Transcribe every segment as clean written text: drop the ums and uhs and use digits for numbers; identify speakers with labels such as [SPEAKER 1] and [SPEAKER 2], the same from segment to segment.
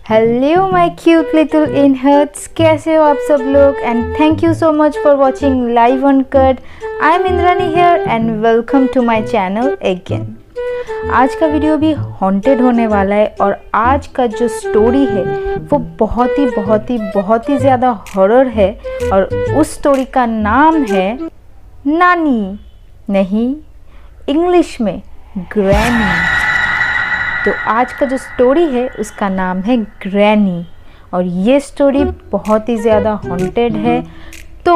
[SPEAKER 1] Hello my cute little in hearts, कैसे हो आप सब लोग। And thank you so much for watching live on cut. I am Indrani here and welcome to my channel again. आज का video भी haunted होने वाला है और आज का जो स्टोरी है वो बहुत ही ज़्यादा हॉरर है और उस स्टोरी का नाम है नानी, नहीं इंग्लिश में ग्रैनी। तो आज का जो स्टोरी है उसका नाम है ग्रैनी और ये स्टोरी बहुत ही ज़्यादा हॉन्टेड है। तो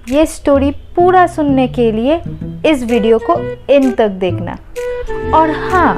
[SPEAKER 1] ये स्टोरी पूरा सुनने के लिए इस वीडियो को एंड तक देखना। और हाँ,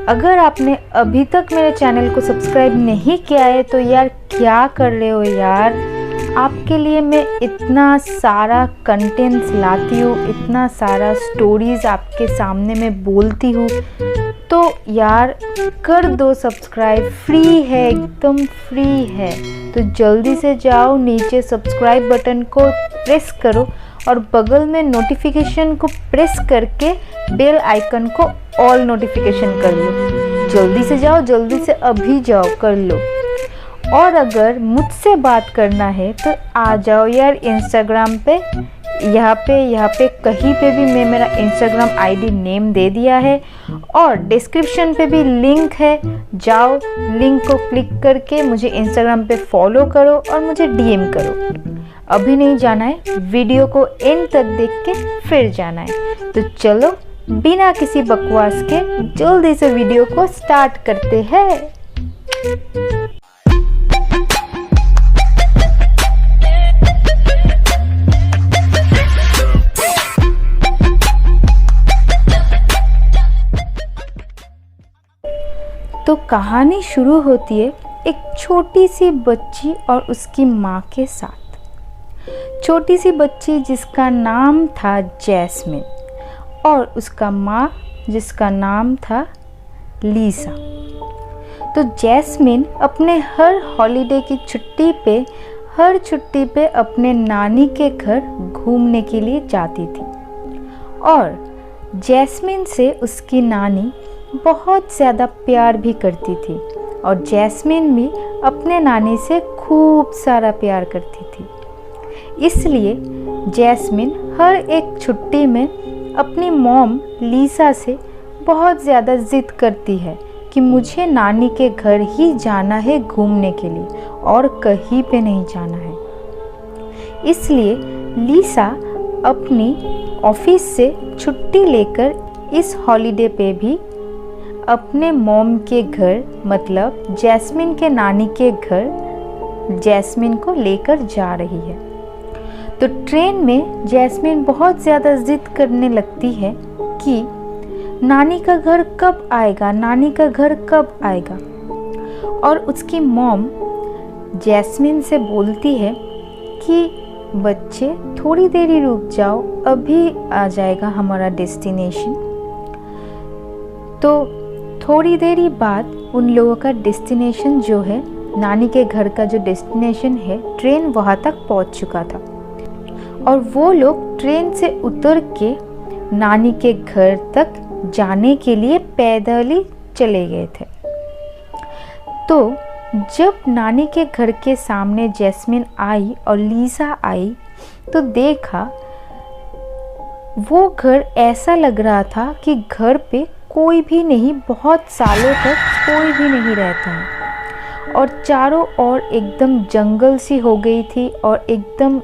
[SPEAKER 1] अगर आपने अभी तक मेरे चैनल को सब्सक्राइब नहीं किया है तो यार क्या कर रहे हो यार। आपके लिए मैं इतना सारा कंटेंट्स लाती हूँ, इतना सारा स्टोरीज़ आपके सामने मैं बोलती हूँ, तो यार कर दो सब्सक्राइब। फ्री है, एकदम फ्री है। तो जल्दी से जाओ, नीचे सब्सक्राइब बटन को प्रेस करो और बगल में नोटिफिकेशन को प्रेस करके बेल आइकन को ऑल नोटिफिकेशन कर लो। जल्दी से जाओ, जल्दी से अभी जाओ, कर लो। और अगर मुझसे बात करना है तो आ जाओ यार इंस्टाग्राम पे, यहाँ पे कहीं पे भी मैं मेरा इंस्टाग्राम आईडी नेम दे दिया है और डिस्क्रिप्शन पे भी लिंक है। जाओ, लिंक को क्लिक करके मुझे इंस्टाग्राम पे फॉलो करो और मुझे डीएम करो। अभी नहीं जाना है, वीडियो को एंड तक देख के फिर जाना है। तो चलो बिना किसी बकवास के जल्दी से वीडियो को स्टार्ट करते हैं। तो कहानी शुरू होती है एक छोटी सी बच्ची और उसकी माँ के साथ। छोटी सी बच्ची जिसका नाम था जैस्मिन और उसका माँ जिसका नाम था लीसा। तो जैस्मिन अपने हर हॉलीडे की छुट्टी पे अपने नानी के घर घूमने के लिए जाती थी और जैस्मिन से उसकी नानी बहुत ज़्यादा प्यार भी करती थी और जैस्मिन भी अपने नानी से खूब सारा प्यार करती थी। इसलिए जैस्मिन हर एक छुट्टी में अपनी मॉम लीसा से बहुत ज़्यादा ज़िद करती है कि मुझे नानी के घर ही जाना है घूमने के लिए और कहीं पे नहीं जाना है। इसलिए लीसा अपनी ऑफिस से छुट्टी लेकर इस हॉलीडे पे भी अपने मॉम के घर, मतलब जैस्मिन के नानी के घर, जैस्मिन को लेकर जा रही है। तो ट्रेन में जैस्मिन बहुत ज़्यादा ज़िद करने लगती है कि नानी का घर कब आएगा, नानी का घर कब आएगा। और उसकी मॉम जैस्मिन से बोलती है कि बच्चे थोड़ी देर ही रुक जाओ, अभी आ जाएगा हमारा डेस्टिनेशन। तो थोड़ी देर ही बाद उन लोगों का डेस्टिनेशन जो है, नानी के घर का जो डेस्टिनेशन है, ट्रेन वहाँ तक पहुँच चुका था और वो लोग ट्रेन से उतर के नानी के घर तक जाने के लिए पैदल ही चले गए थे। तो जब नानी के घर के सामने जैस्मिन आई और लीसा आई तो देखा वो घर ऐसा लग रहा था कि घर पे कोई भी नहीं, बहुत सालों तक कोई भी नहीं रहता है और चारों ओर एकदम जंगल सी हो गई थी और एकदम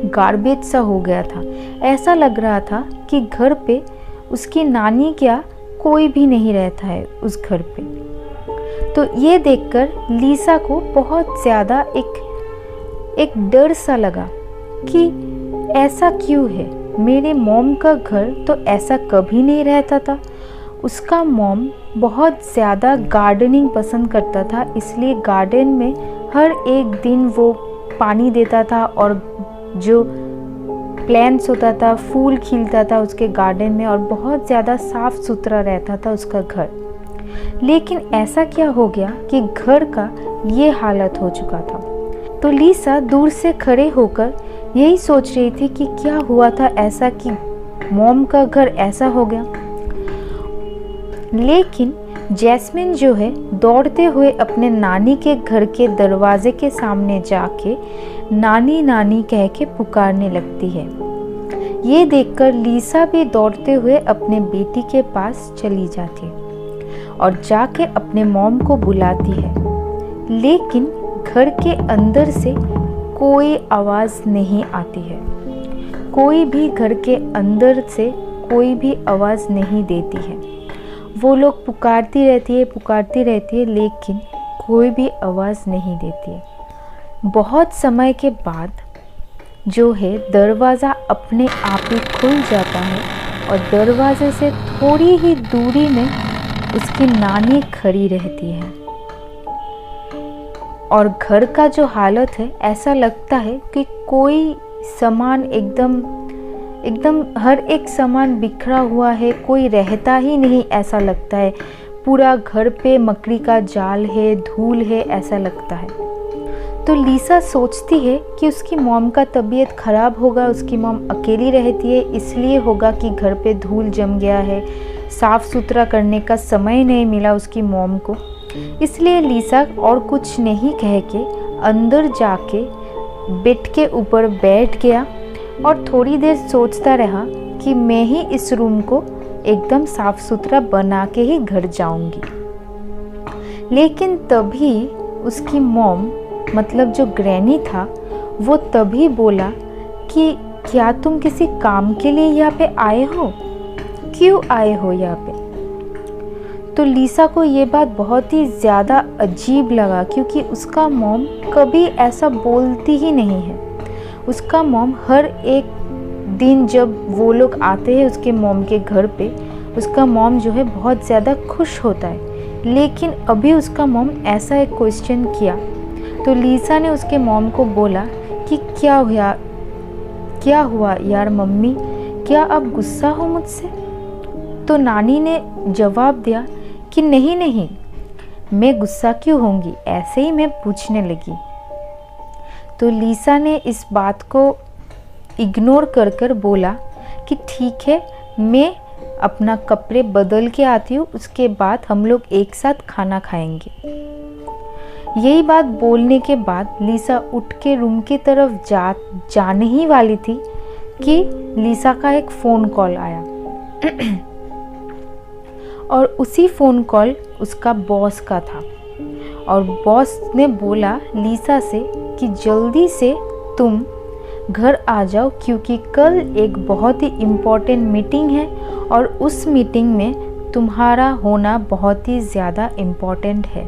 [SPEAKER 1] गार्बेज सा हो गया था। ऐसा लग रहा था कि घर पे उसकी नानी क्या कोई भी नहीं रहता है उस घर पे। तो ये देखकर लीसा को बहुत ज़्यादा एक डर सा लगा कि ऐसा क्यों है, मेरे मॉम का घर तो ऐसा कभी नहीं रहता था। उसका मॉम बहुत ज़्यादा गार्डनिंग पसंद करता था, इसलिए गार्डन में हर एक दिन वो पानी देता था और जो प्लांट्स होता था, फूल खिलता था उसके गार्डन में और बहुत ज़्यादा साफ़ सुथरा रहता था उसका घर। लेकिन ऐसा क्या हो गया कि घर का ये हालत हो चुका था। तो लीसा दूर से खड़े होकर यही सोच रही थी कि क्या हुआ था ऐसा कि मॉम का घर ऐसा हो गया। लेकिन जैस्मिन जो है दौड़ते हुए अपने नानी के घर के दरवाजे के सामने जाके नानी नानी कह के पुकारने लगती है। ये देखकर लीसा भी दौड़ते हुए अपने बेटी के पास चली जाती है और जाके अपने मॉम को बुलाती है, लेकिन घर के अंदर से कोई आवाज़ नहीं आती है। कोई भी घर के अंदर से कोई भी आवाज़ नहीं देती है। वो लोग पुकारती रहती है, लेकिन कोई भी आवाज़ नहीं देती है। बहुत समय के बाद जो है दरवाज़ा अपने आप ही खुल जाता है और दरवाजे से थोड़ी ही दूरी में उसकी नानी खड़ी रहती है। और घर का जो हालत है, ऐसा लगता है कि कोई सामान एकदम हर एक सामान बिखरा हुआ है, कोई रहता ही नहीं ऐसा लगता है। पूरा घर पे मकड़ी का जाल है, धूल है, ऐसा लगता है। तो लीसा सोचती है कि उसकी मॉम का तबीयत ख़राब होगा, उसकी मॉम अकेली रहती है, इसलिए होगा कि घर पे धूल जम गया है, साफ़ सुथरा करने का समय नहीं मिला उसकी मॉम को। इसलिए लीसा और कुछ नहीं कह के अंदर जाके बेड के ऊपर बैठ गया और थोड़ी देर सोचता रहा कि मैं ही इस रूम को एकदम साफ सुथरा बना के ही घर जाऊंगी। लेकिन तभी उसकी मॉम, मतलब जो ग्रैनी था, वो तभी बोला कि क्या तुम किसी काम के लिए यहाँ पे आए हो? क्यों आए हो यहाँ पे? तो लीसा को ये बात बहुत ही ज़्यादा अजीब लगा, क्योंकि उसका मॉम कभी ऐसा बोलती ही नहीं है। उसका मॉम हर एक दिन जब वो लोग आते हैं उसके मॉम के घर पे, उसका मॉम जो है बहुत ज़्यादा खुश होता है। लेकिन अभी उसका मॉम ऐसा एक क्वेश्चन किया तो लीसा ने उसके मॉम को बोला कि क्या हुआ यार मम्मी, क्या आप गुस्सा हो मुझसे? तो नानी ने जवाब दिया कि नहीं, मैं गुस्सा क्यों होंगी, ऐसे ही मैं पूछने लगी। तो लीसा ने इस बात को इग्नोर कर बोला कि ठीक है, मैं अपना कपड़े बदल के आती हूँ, उसके बाद हम लोग एक साथ खाना खाएंगे। यही बात बोलने के बाद लीसा उठ के रूम की तरफ जाने ही वाली थी कि लीसा का एक फ़ोन कॉल आया और उसी फ़ोन कॉल उसका बॉस का था। और बॉस ने बोला लीसा से कि जल्दी से तुम घर आ जाओ, क्योंकि कल एक बहुत ही इम्पोर्टेंट मीटिंग है और उस मीटिंग में तुम्हारा होना बहुत ही ज़्यादा इम्पोर्टेंट है।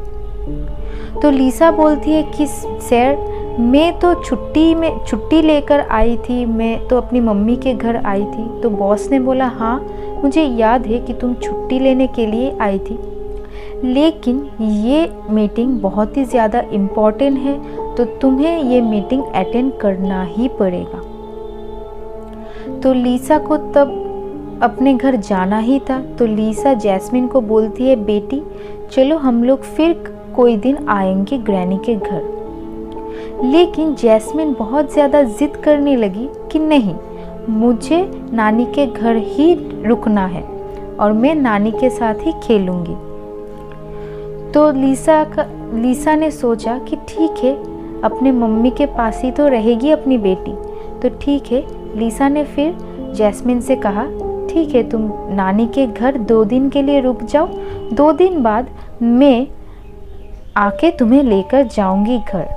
[SPEAKER 1] तो लीसा बोलती है कि सर, मैं तो छुट्टी लेकर आई थी, मैं तो अपनी मम्मी के घर आई थी। तो बॉस ने बोला हाँ, मुझे याद है कि तुम छुट्टी लेने के लिए आई थी, लेकिन ये मीटिंग बहुत ही ज़्यादा इम्पोर्टेंट है, तो तुम्हें ये मीटिंग अटेंड करना ही पड़ेगा। तो लीसा को तब अपने घर जाना ही था। तो लीसा जैस्मिन को बोलती है, बेटी चलो हम लोग फिर कोई दिन आएंगे ग्रैनी के घर। लेकिन जैस्मिन बहुत ज़्यादा जिद करने लगी कि नहीं, मुझे नानी के घर ही रुकना है और मैं नानी के साथ ही खेलूँगी। तो लीसा ने सोचा कि ठीक है, अपने मम्मी के पास ही तो रहेगी अपनी बेटी, तो ठीक है। लीसा ने फिर जैस्मिन से कहा ठीक है, तुम नानी के घर 2 दिन के लिए रुक जाओ, 2 दिन बाद मैं आके तुम्हें लेकर जाऊंगी घर।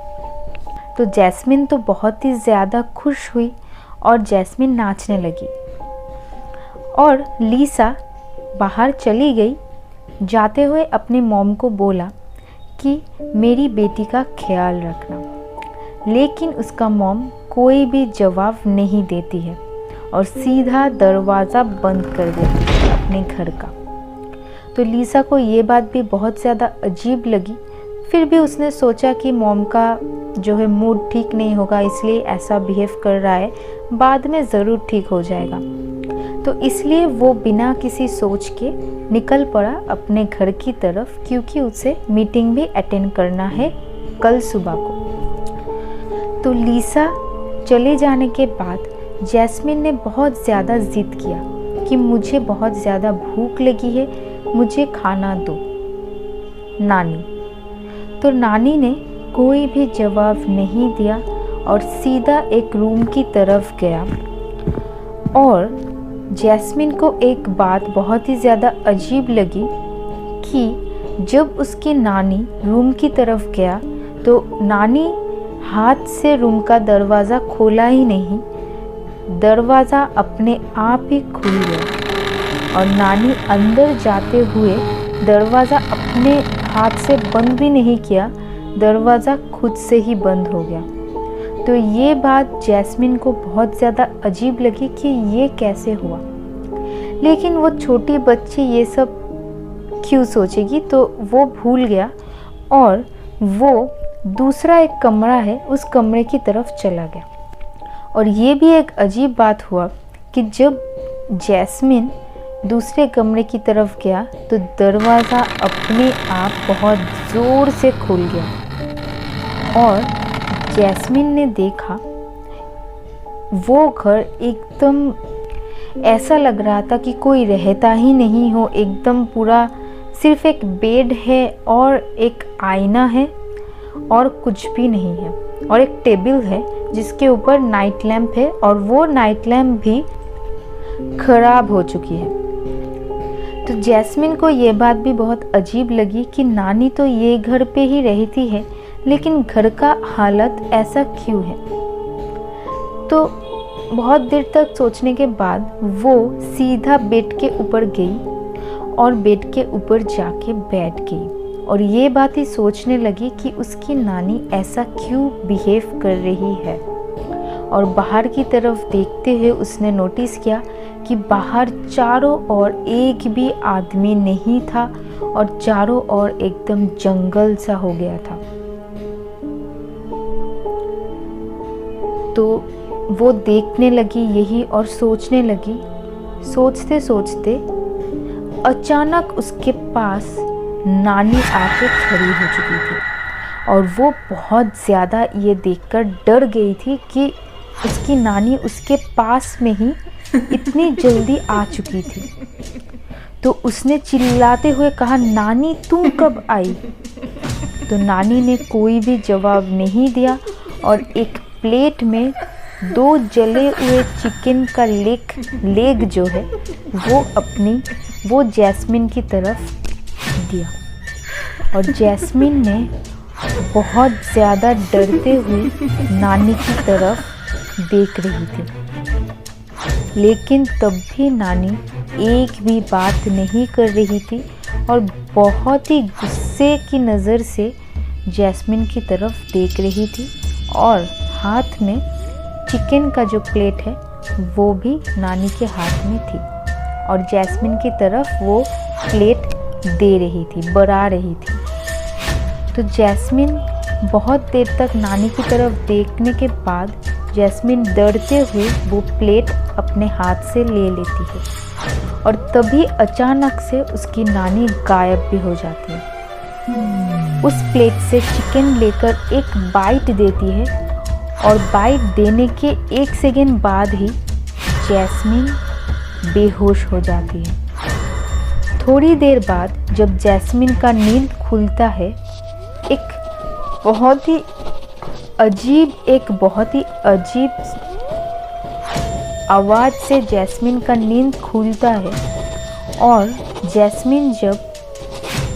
[SPEAKER 1] तो जैस्मिन तो बहुत ही ज़्यादा खुश हुई और जैस्मिन नाचने लगी और लीसा बाहर चली गई। जाते हुए अपने मॉम को बोला कि मेरी बेटी का ख्याल रखना, लेकिन उसका मॉम कोई भी जवाब नहीं देती है और सीधा दरवाज़ा बंद कर देती है अपने घर का। तो लीसा को ये बात भी बहुत ज़्यादा अजीब लगी। फिर भी उसने सोचा कि मॉम का जो है मूड ठीक नहीं होगा, इसलिए ऐसा बिहेव कर रहा है, बाद में ज़रूर ठीक हो जाएगा। तो इसलिए वो बिना किसी सोच के निकल पड़ा अपने घर की तरफ, क्योंकि उसे मीटिंग भी अटेंड करना है कल सुबह को। तो लीसा चले जाने के बाद जैस्मिन ने बहुत ज़्यादा ज़िद किया कि मुझे बहुत ज़्यादा भूख लगी है, मुझे खाना दो। नानी। तो नानी ने कोई भी जवाब नहीं दिया और सीधा एक रूम की तरफ गया। और जैस्मिन को एक बात बहुत ही ज़्यादा अजीब लगी कि जब उसकी नानी रूम की तरफ गया तो नानी हाथ से रूम का दरवाज़ा खोला ही नहीं, दरवाज़ा अपने आप ही खुल गया और नानी अंदर जाते हुए दरवाज़ा अपने हाथ से बंद भी नहीं किया, दरवाज़ा खुद से ही बंद हो गया। तो ये बात जैस्मिन को बहुत ज़्यादा अजीब लगी कि ये कैसे हुआ। लेकिन वो छोटी बच्ची ये सब क्यों सोचेगी, तो वो भूल गया और वो दूसरा एक कमरा है उस कमरे की तरफ चला गया। और ये भी एक अजीब बात हुआ कि जब जैस्मिन दूसरे कमरे की तरफ गया तो दरवाज़ा अपने आप बहुत ज़ोर से खुल गया और जैस्मिन ने देखा वो घर एकदम ऐसा लग रहा था कि कोई रहता ही नहीं हो, एकदम पूरा सिर्फ एक बेड है और एक आईना है और कुछ भी नहीं है और एक टेबल है जिसके ऊपर नाइट लैम्प है और वो नाइट लैम्प भी खराब हो चुकी है। तो जैस्मिन को ये बात भी बहुत अजीब लगी कि नानी तो ये घर पे ही रहती है लेकिन घर का हालत ऐसा क्यों है। तो बहुत देर तक सोचने के बाद वो सीधा बेड के ऊपर गई और बेड के ऊपर जाके बैठ गई और ये बात ही सोचने लगी कि उसकी नानी ऐसा क्यों बिहेव कर रही है। और बाहर की तरफ देखते हुए उसने नोटिस किया कि बाहर चारों ओर एक भी आदमी नहीं था और चारों ओर एकदम जंगल सा हो गया था। तो वो देखने लगी यही और सोचने लगी। सोचते सोचते अचानक उसके पास नानी आके खड़ी हो चुकी थी और वो बहुत ज़्यादा ये देखकर डर गई थी कि उसकी नानी उसके पास में ही इतनी जल्दी आ चुकी थी। तो उसने चिल्लाते हुए कहा, नानी तुम कब आई? तो नानी ने कोई भी जवाब नहीं दिया और एक प्लेट में 2 जले हुए चिकन का लेग जो है वो जैस्मिन की तरफ दिया और जैस्मिन ने बहुत ज़्यादा डरते हुए नानी की तरफ देख रही थी। लेकिन तब भी नानी एक भी बात नहीं कर रही थी और बहुत ही गुस्से की नज़र से जैस्मिन की तरफ देख रही थी और हाथ में चिकन का जो प्लेट है वो भी नानी के हाथ में थी और जैस्मिन की तरफ वो प्लेट दे रही थी, बढ़ा रही थी। तो जैस्मिन बहुत देर तक नानी की तरफ देखने के बाद जैस्मिन डरते हुए वो प्लेट अपने हाथ से ले लेती है और तभी अचानक से उसकी नानी गायब भी हो जाती है। उस प्लेट से चिकन लेकर एक बाइट देती है और बाइट देने के 1 सेकेंड बाद ही जैस्मिन बेहोश हो जाती है। थोड़ी देर बाद जब जैस्मिन का नींद खुलता है एक बहुत ही अजीब आवाज़ से जैस्मिन का नींद खुलता है और जैस्मिन जब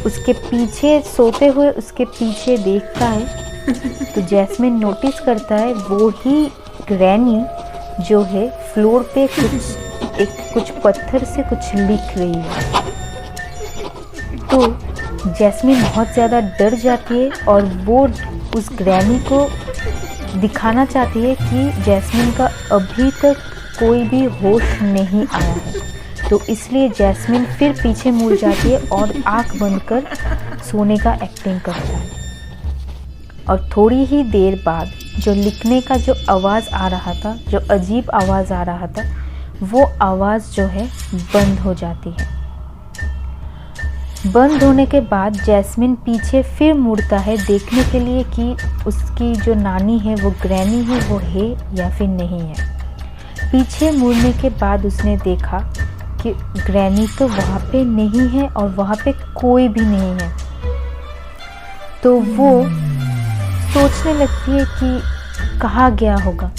[SPEAKER 1] उसके पीछे सोते हुए उसके पीछे देखता है तो जैस्मिन नोटिस करता है वो ही ग्रैनी जो है फ्लोर पे कुछ पत्थर से कुछ लिख रही है। तो जैस्मिन बहुत ज़्यादा डर जाती है और वो उस ग्रैनी को दिखाना चाहती है कि जैस्मिन का अभी तक कोई भी होश नहीं आया है। तो इसलिए जैस्मिन फिर पीछे मुड़ जाती है और आंख बंद कर सोने का एक्टिंग करता है। और थोड़ी ही देर बाद जो लिखने का जो आवाज़ आ रहा था, जो अजीब आवाज़ आ रहा था, वो आवाज़ जो है बंद हो जाती है। बंद होने के बाद जैस्मिन पीछे फिर मुड़ता है देखने के लिए कि उसकी जो नानी है वो ग्रैनी है वो है या फिर नहीं है। पीछे मुड़ने के बाद उसने देखा कि ग्रैनी तो वहाँ पे नहीं है और वहाँ पे कोई भी नहीं है। तो वो सोचने लगती है कि कहाँ गया होगा।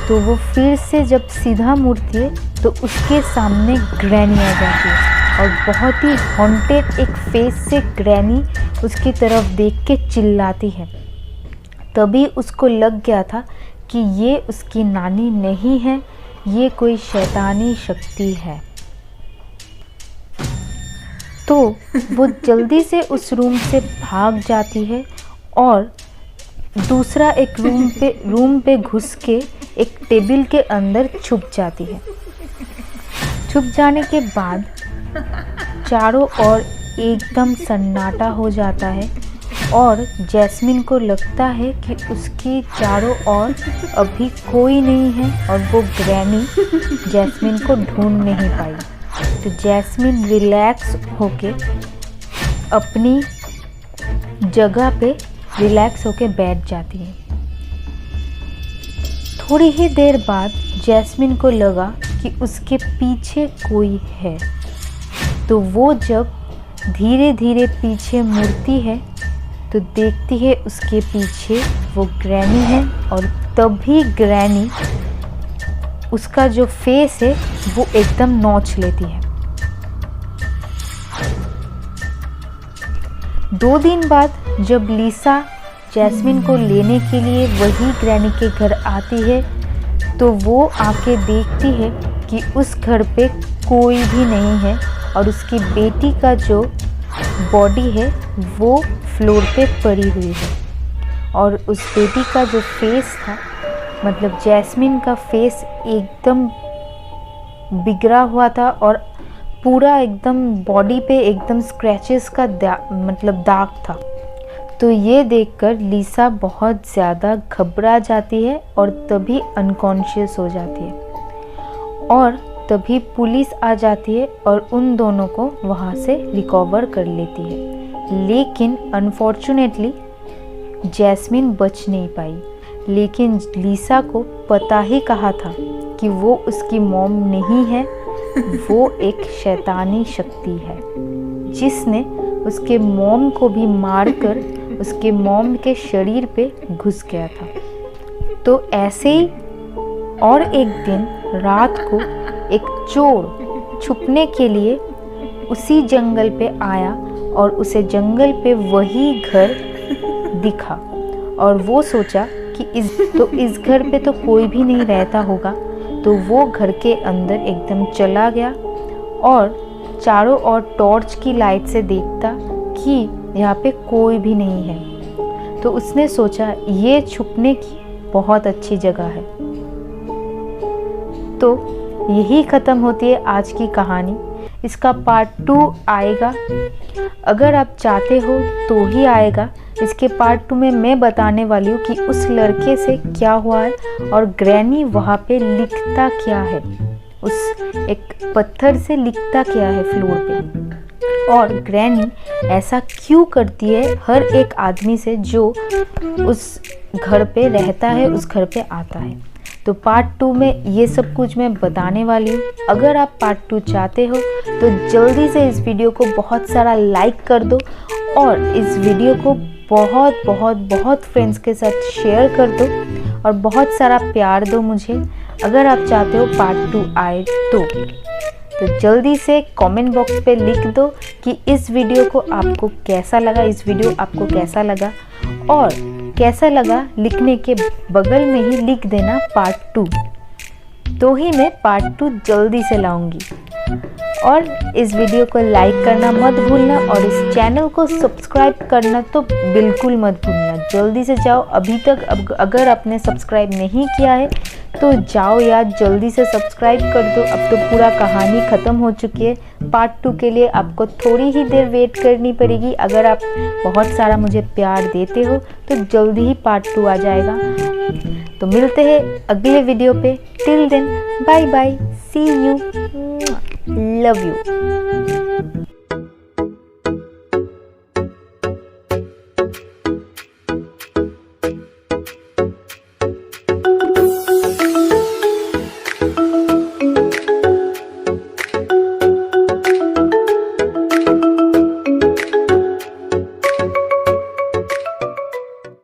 [SPEAKER 1] तो वो फिर से जब सीधा मुड़ती है तो उसके सामने ग्रैनी आ जाती है और बहुत ही हॉन्टेड एक फेस से ग्रैनी उसकी तरफ देख के चिल्लाती है। तभी उसको लग गया था कि ये उसकी नानी नहीं है, ये कोई शैतानी शक्ति है। तो वो जल्दी से उस रूम से भाग जाती है और दूसरा एक रूम पे घुस के एक टेबल के अंदर छुप जाती है। छुप जाने के बाद चारों ओर एकदम सन्नाटा हो जाता है और जैस्मिन को लगता है कि उसकी चारों ओर अभी कोई नहीं है और वो ग्रैनी जैस्मिन को ढूंढ नहीं पाई। तो जैस्मिन रिलैक्स होके अपनी जगह पे रिलैक्स होके बैठ जाती है। थोड़ी ही देर बाद जैस्मिन को लगा कि उसके पीछे कोई है। तो वो जब धीरे धीरे पीछे मुड़ती है तो देखती है उसके पीछे वो ग्रैनी है और तभी ग्रैनी उसका जो फेस है वो एकदम नोच लेती है। 2 दिन बाद जब लिसा जैस्मिन को लेने के लिए वही ग्रैनी के घर आती है तो वो आके देखती है कि उस घर पे कोई भी नहीं है और उसकी बेटी का जो बॉडी है वो फ्लोर पे पड़ी हुई है और उस बेटी का जो फेस था, मतलब जैस्मिन का फेस एकदम बिगड़ा हुआ था और पूरा एकदम बॉडी पे एकदम स्क्रैचेस का मतलब दाग था। तो ये देखकर लिसा बहुत ज़्यादा घबरा जाती है और तभी अनकॉन्शियस हो जाती है और तभी पुलिस आ जाती है और उन दोनों को वहाँ से रिकवर कर लेती है। लेकिन अनफॉर्चुनेटली जैस्मिन बच नहीं पाई। लेकिन लिसा को पता ही कहा था कि वो उसकी मॉम नहीं है, वो एक शैतानी शक्ति है जिसने उसके मॉम को भी मारकर उसके मॉम के शरीर पे घुस गया था। तो ऐसे ही और एक दिन रात को एक चोर छुपने के लिए उसी जंगल पे आया और उसे जंगल पे वही घर दिखा और वो सोचा कि इस घर पे तो कोई भी नहीं रहता होगा। तो वो घर के अंदर एकदम चला गया और चारों ओर टॉर्च की लाइट से देखता कि यहाँ पे कोई भी नहीं है। तो उसने सोचा ये छुपने की बहुत अच्छी जगह है। तो यही ख़त्म होती है आज की कहानी। इसका पार्ट 2 आएगा, अगर आप चाहते हो तो ही आएगा। इसके पार्ट 2 में मैं बताने वाली हूँ कि उस लड़के से क्या हुआ है और ग्रैनी वहाँ पे लिखता क्या है, उस एक पत्थर से लिखता क्या है फ्लोर पे, और ग्रैनी ऐसा क्यों करती है हर एक आदमी से जो उस घर पे रहता है, उस घर पे आता है। तो पार्ट 2 में ये सब कुछ मैं बताने वाली हूँ। अगर आप पार्ट 2 चाहते हो तो जल्दी से इस वीडियो को बहुत सारा लाइक कर दो और इस वीडियो को बहुत बहुत बहुत फ्रेंड्स के साथ शेयर कर दो और बहुत सारा प्यार दो मुझे, अगर आप चाहते हो पार्ट 2 आए तो जल्दी से कमेंट बॉक्स पे लिख दो कि इस वीडियो को आपको कैसा लगा, इस वीडियो आपको कैसा लगा, और कैसा लगा लिखने के बगल में ही लिख देना पार्ट 2, तो ही मैं पार्ट 2 जल्दी से लाऊंगी। और इस वीडियो को लाइक करना मत भूलना और इस चैनल को सब्सक्राइब करना तो बिल्कुल मत भूलना। जल्दी से जाओ, अभी तक अगर आपने सब्सक्राइब नहीं किया है तो जाओ यार, जल्दी से सब्सक्राइब कर दो। अब तो पूरा कहानी ख़त्म हो चुकी है। पार्ट 2 के लिए आपको थोड़ी ही देर वेट करनी पड़ेगी। अगर आप बहुत सारा मुझे प्यार देते हो तो जल्दी ही पार्ट 2 आ जाएगा। तो मिलते हैं अगले वीडियो पे। Till then bye bye, see you, love you.